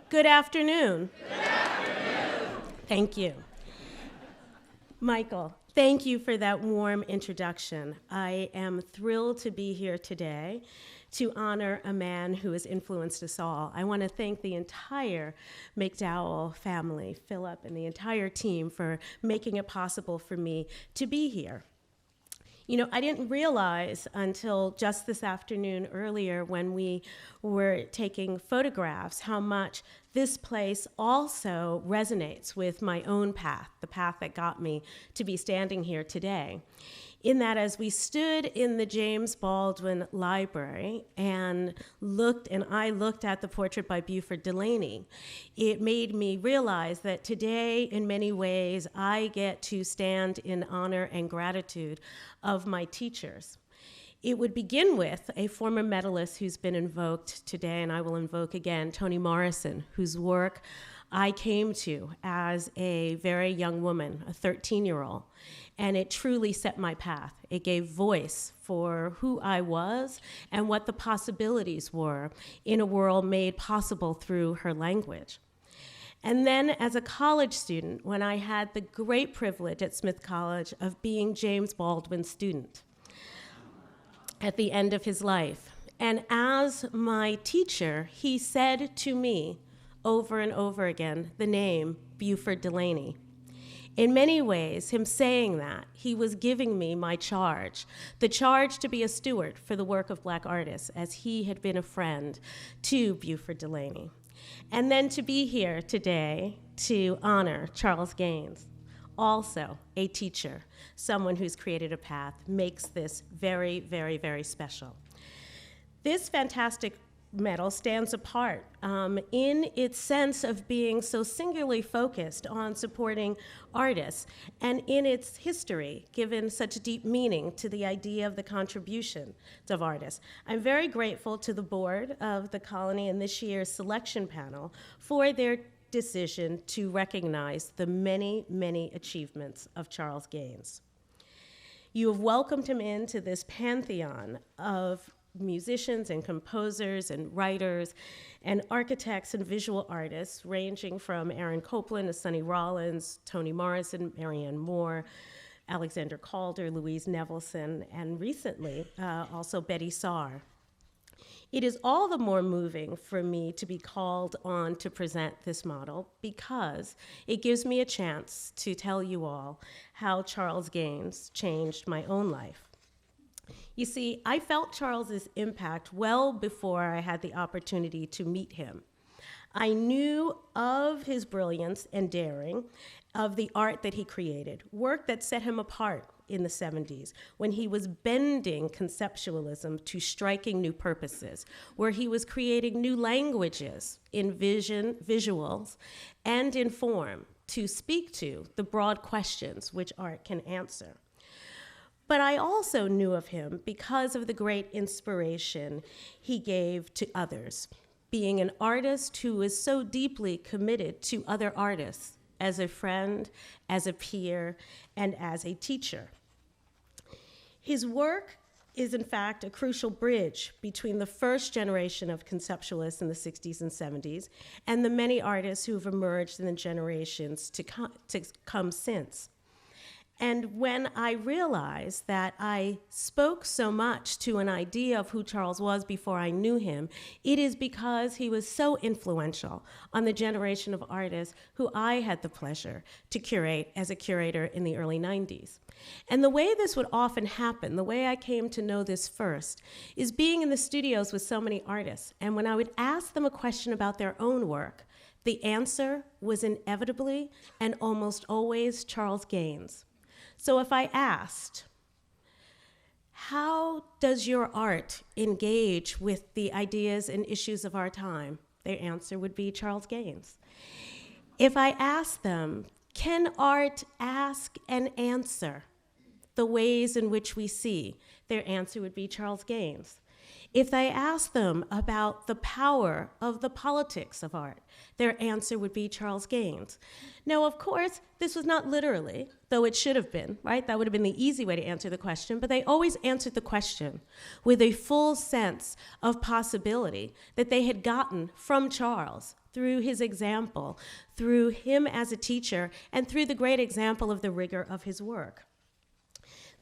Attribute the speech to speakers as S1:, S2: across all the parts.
S1: Good afternoon. Good afternoon. Thank you. Michael, thank you for that warm introduction. I am thrilled to be here today to honor a man who has influenced us all. I want to thank the entire MacDowell family, Philip, and the entire team for making it possible for me to be here. You know, I didn't realize until just this afternoon earlier when we were taking photographs how much this place also resonates with my own path, the path that got me to be standing here today. In that as we stood in the James Baldwin Library and I looked at the portrait by Buford Delaney, it made me realize that today, in many ways, I get to stand in honor and gratitude of my teachers. It would begin with a former medalist who's been invoked today, and I will invoke again, Toni Morrison, whose work I came to as a very young woman, a 13-year-old, and it truly set my path. It gave voice for who I was and what the possibilities were in a world made possible through her language. And then as a college student, when I had the great privilege at Smith College of being James Baldwin's student at the end of his life, and as my teacher, he said to me over and over again the name Buford Delaney. In many ways, him saying that, he was giving me my charge, the charge to be a steward for the work of Black artists, as he had been a friend to Buford Delaney. And then to be here today to honor Charles Gaines, also a teacher, someone who's created a path, makes this very, very, very special. This fantastic medal stands apart in its sense of being so singularly focused on supporting artists, and in its history, given such deep meaning to the idea of the contribution of artists. I'm very grateful to the board of the Colony and this year's selection panel for their decision to recognize the many, many achievements of Charles Gaines. You have welcomed him into this pantheon of musicians and composers and writers and architects and visual artists, ranging from Aaron Copland to Sonny Rollins, Toni Morrison, Marianne Moore, Alexander Calder, Louise Nevelson, and recently also Betty Saar. It is all the more moving for me to be called on to present this model because it gives me a chance to tell you all how Charles Gaines changed my own life. You see, I felt Charles's impact well before I had the opportunity to meet him. I knew of his brilliance and daring, of the art that he created, work that set him apart in the 70s, when he was bending conceptualism to striking new purposes, where he was creating new languages in vision, visuals, and in form to speak to the broad questions which art can answer. But I also knew of him because of the great inspiration he gave to others, being an artist who was so deeply committed to other artists as a friend, as a peer, and as a teacher. His work is, in fact, a crucial bridge between the first generation of conceptualists in the 60s and 70s and the many artists who have emerged in the generations to come since. And when I realized that I spoke so much to an idea of who Charles was before I knew him, it is because he was so influential on the generation of artists who I had the pleasure to curate as a curator in the early 90s. And the way this would often happen, the way I came to know this first, is being in the studios with so many artists. And when I would ask them a question about their own work, the answer was inevitably and almost always Charles Gaines. So if I asked, how does your art engage with the ideas and issues of our time? Their answer would be Charles Gaines. If I asked them, can art ask and answer the ways in which we see? Their answer would be Charles Gaines. If they asked them about the power of the politics of art, their answer would be Charles Gaines. Now, of course, this was not literally, though it should have been, right? That would have been the easy way to answer the question, but they always answered the question with a full sense of possibility that they had gotten from Charles through his example, through him as a teacher, and through the great example of the rigor of his work.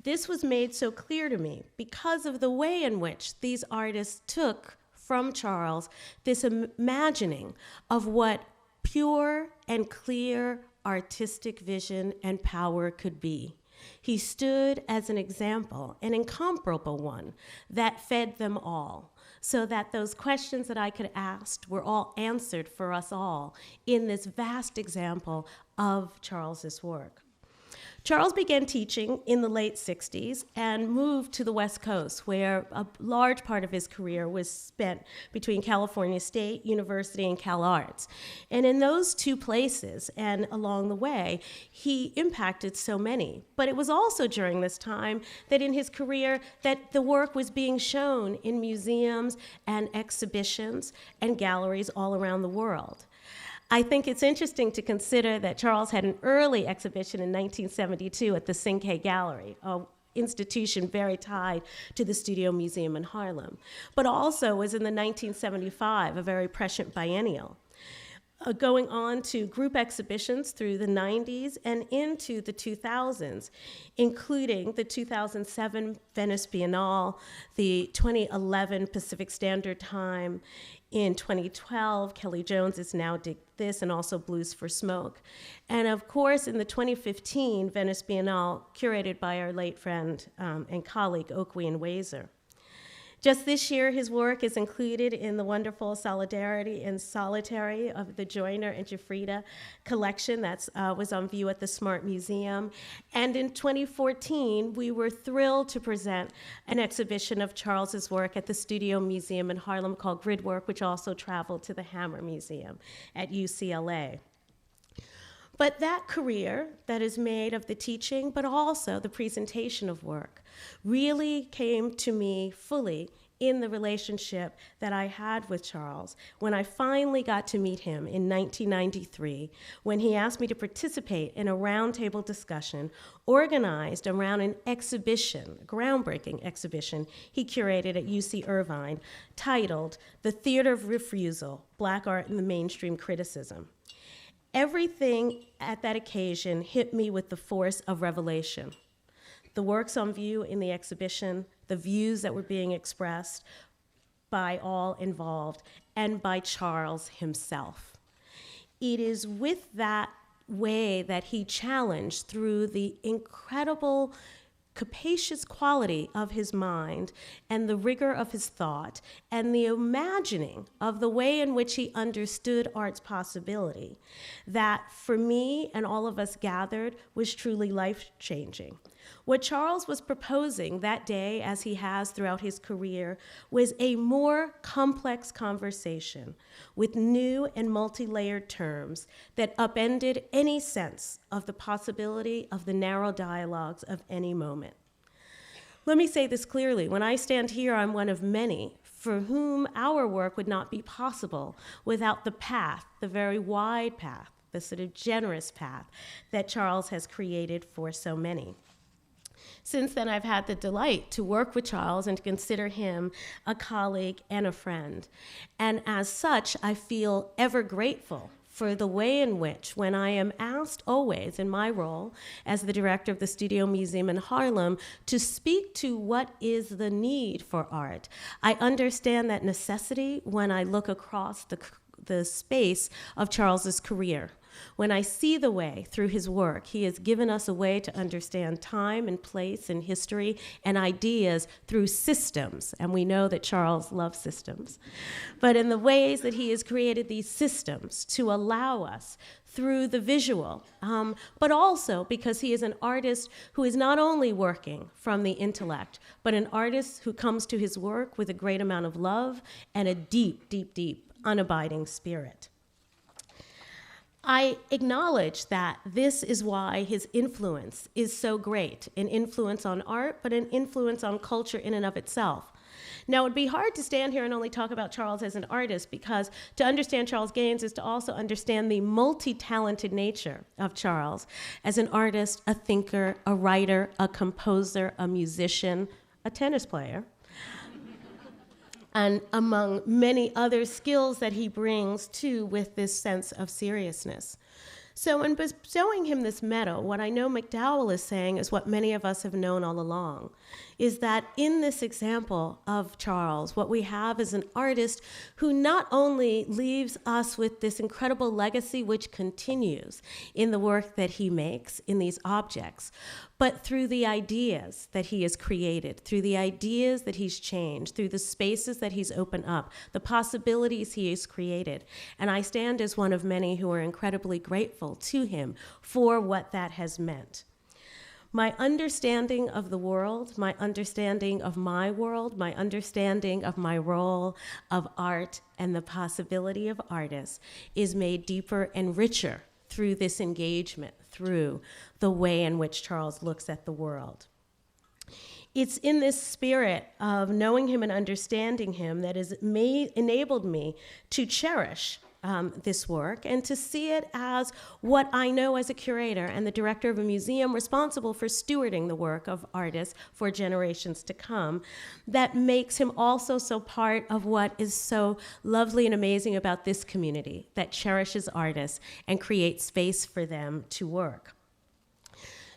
S1: This was made so clear to me because of the way in which these artists took from Charles this imagining of what pure and clear artistic vision and power could be. He stood as an example, an incomparable one, that fed them all, so that those questions that I could ask were all answered for us all in this vast example of Charles's work. Charles began teaching in the late 60s and moved to the West Coast, where a large part of his career was spent between California State University and Cal Arts. And in those two places and along the way, he impacted so many. But it was also during this time that in his career that the work was being shown in museums and exhibitions and galleries all around the world. I think it's interesting to consider that Charles had an early exhibition in 1972 at the Cinque Gallery, an institution very tied to the Studio Museum in Harlem, but also was in the 1975, a very prescient biennial. Going on to group exhibitions through the 90s and into the 2000s, including the 2007 Venice Biennale, the 2011 Pacific Standard Time. In 2012, Kelly Jones is Now Dig This, and also Blues for Smoke. And of course, in the 2015 Venice Biennale, curated by our late friend and colleague, Okwe and Wazer. Just this year, his work is included in the wonderful Solidarity and Solitary of the Joyner and Jafrida collection that was on view at the Smart Museum. And in 2014, we were thrilled to present an exhibition of Charles's work at the Studio Museum in Harlem called Gridwork, which also traveled to the Hammer Museum at UCLA. But that career that is made of the teaching, but also the presentation of work, really came to me fully in the relationship that I had with Charles when I finally got to meet him in 1993, when he asked me to participate in a roundtable discussion organized around an exhibition, a groundbreaking exhibition he curated at UC Irvine, titled The Theater of Refusal, Black Art in the Mainstream Criticism. Everything at that occasion hit me with the force of revelation. The works on view in the exhibition, the views that were being expressed by all involved, and by Charles himself. It is with that way that he challenged through the incredible capacious quality of his mind and the rigor of his thought and the imagining of the way in which he understood art's possibility that for me and all of us gathered was truly life-changing. What Charles was proposing that day, as he has throughout his career, was a more complex conversation with new and multi-layered terms that upended any sense of the possibility of the narrow dialogues of any moment. Let me say this clearly. When I stand here, I'm one of many for whom our work would not be possible without the path, the very wide path, the sort of generous path that Charles has created for so many. Since then, I've had the delight to work with Charles and to consider him a colleague and a friend. And as such, I feel ever grateful for the way in which, when I am asked always in my role as the director of the Studio Museum in Harlem to speak to what is the need for art, I understand that necessity when I look across the space of Charles's career. When I see the way through his work, he has given us a way to understand time and place and history and ideas through systems, and we know that Charles loves systems. But in the ways that he has created these systems to allow us through the visual, but also because he is an artist who is not only working from the intellect, but an artist who comes to his work with a great amount of love and a deep, deep, deep, unabiding spirit. I acknowledge that this is why his influence is so great, an influence on art, but an influence on culture in and of itself. Now, it would be hard to stand here and only talk about Charles as an artist, because to understand Charles Gaines is to also understand the multi-talented nature of Charles as an artist, a thinker, a writer, a composer, a musician, a tennis player, and among many other skills that he brings too with this sense of seriousness. So in bestowing him this medal, what I know MacDowell is saying is what many of us have known all along, is that in this example of Charles, what we have is an artist who not only leaves us with this incredible legacy which continues in the work that he makes in these objects, but through the ideas that he has created, through the ideas that he's changed, through the spaces that he's opened up, the possibilities he has created. And I stand as one of many who are incredibly grateful to him for what that has meant. My understanding of the world, my understanding of my world, my understanding of my role of art and the possibility of artists is made deeper and richer through this engagement, through the way in which Charles looks at the world. It's in this spirit of knowing him and understanding him that has enabled me to cherish this work and to see it as what I know as a curator and the director of a museum responsible for stewarding the work of artists for generations to come, that makes him also so part of what is so lovely and amazing about this community that cherishes artists and creates space for them to work.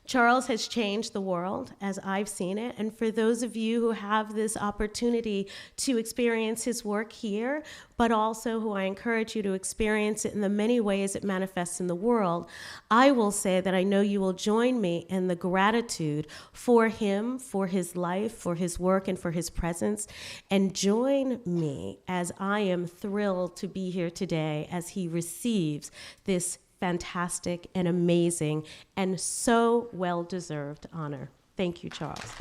S1: Charles has changed the world as I've seen it, and for those of you who have this opportunity to experience his work here, but also who I encourage you to experience it in the many ways it manifests in the world, I will say that I know you will join me in the gratitude for him, for his life, for his work, and for his presence, and join me as I am thrilled to be here today as he receives this fantastic and amazing and so well-deserved honor. Thank you, Charles.